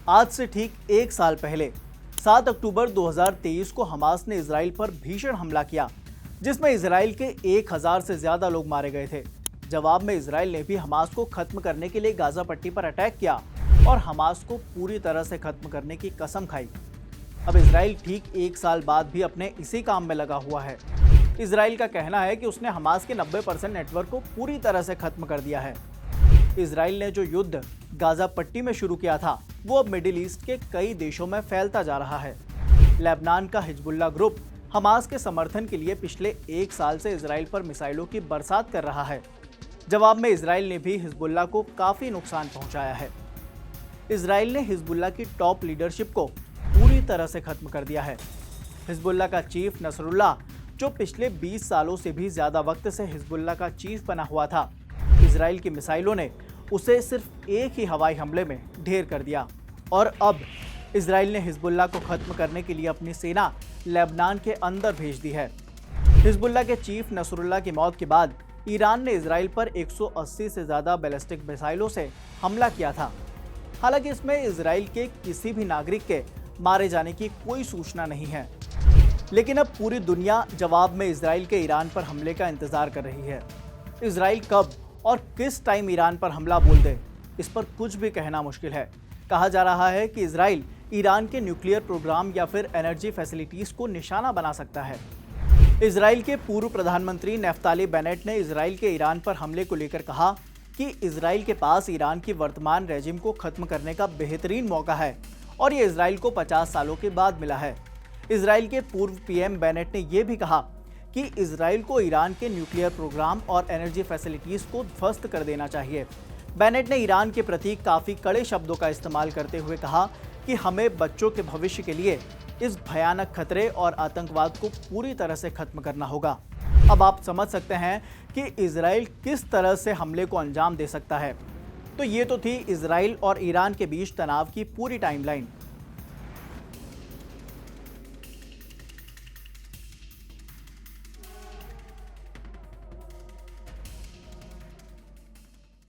आज से ठीक एक साल पहले 7 अक्टूबर 2023 को हमास ने इजराइल पर भीषण हमला किया, जिसमें इजराइल के 1000 से ज्यादा लोग मारे गए थे। जवाब में इजराइल ने भी हमास को खत्म करने के लिए गाजा पट्टी पर अटैक किया और हमास को पूरी तरह से खत्म करने की कसम खाई। अब इजराइल ठीक एक साल बाद भी अपने इसी काम में लगा हुआ है। इजराइल का कहना है कि उसने हमास के 90% नेटवर्क को पूरी तरह से खत्म कर दिया है। इजराइल ने जो युद्ध गाजा पट्टी में शुरू किया था, वो अब मिडिल ईस्ट के कई देशों में फैलता जा रहा है। लेबनान का हिजबुल्लाह ग्रुप हमास के समर्थन के लिए पिछले एक साल से इजराइल पर मिसाइलों की बरसात कर रहा है। जवाब में इजराइल ने भी हिजबुल्लाह को काफी नुकसान पहुंचाया है। इजराइल ने हिजबुल्लाह की टॉप लीडरशिप को पूरी तरह से खत्म कर दिया है। हिजबुल्लाह का चीफ नसरुल्लाह, जो पिछले 20 सालों से भी ज्यादा वक्त से हिजबुल्लाह का चीफ बना हुआ था, इजराइल की मिसाइलों ने उसे सिर्फ एक ही हवाई हमले में ढेर कर दिया। और अब इजराइल ने हिजबुल्लाह को खत्म करने के लिए अपनी सेना लेबनान के अंदर भेज दी है। हिजबुल्लाह के चीफ नसरुल्लाह की मौत के बाद ईरान ने इजराइल पर 180 से ज्यादा बैलिस्टिक मिसाइलों से हमला किया था। हालांकि इसमें इजराइल के किसी भी नागरिक के मारे जाने की कोई सूचना नहीं है, लेकिन अब पूरी दुनिया जवाब में इजराइल के ईरान पर हमले का इंतजार कर रही है। इजराइल कब और किस टाइम ईरान पर हमला बोल दे, इस पर कुछ भी कहना मुश्किल है। कहा जा रहा है कि इजराइल ईरान के न्यूक्लियर प्रोग्राम या फिर एनर्जी फैसिलिटीज को निशाना बना सकता है। इजराइल के पूर्व प्रधानमंत्री नेफ्ताली बेनेट ने इजराइल के ईरान पर हमले को लेकर कहा कि इजराइल के पास ईरान की वर्तमान रेजिम को खत्म करने का बेहतरीन मौका है और ये इजराइल को 50 सालों के बाद मिला है। इजराइल के पूर्व पीएम बेनेट ने यह भी कहा कि इजराइल को ईरान के न्यूक्लियर प्रोग्राम और एनर्जी फैसिलिटीज को ध्वस्त कर देना चाहिए। बेनेट ने ईरान के प्रति काफी कड़े शब्दों का इस्तेमाल करते हुए कहा कि हमें बच्चों के भविष्य के लिए इस भयानक खतरे और आतंकवाद को पूरी तरह से खत्म करना होगा। अब आप समझ सकते हैं कि इजराइल किस तरह से हमले को अंजाम दे सकता है। तो ये तो थी इजराइल और ईरान के बीच तनाव की पूरी टाइमलाइन।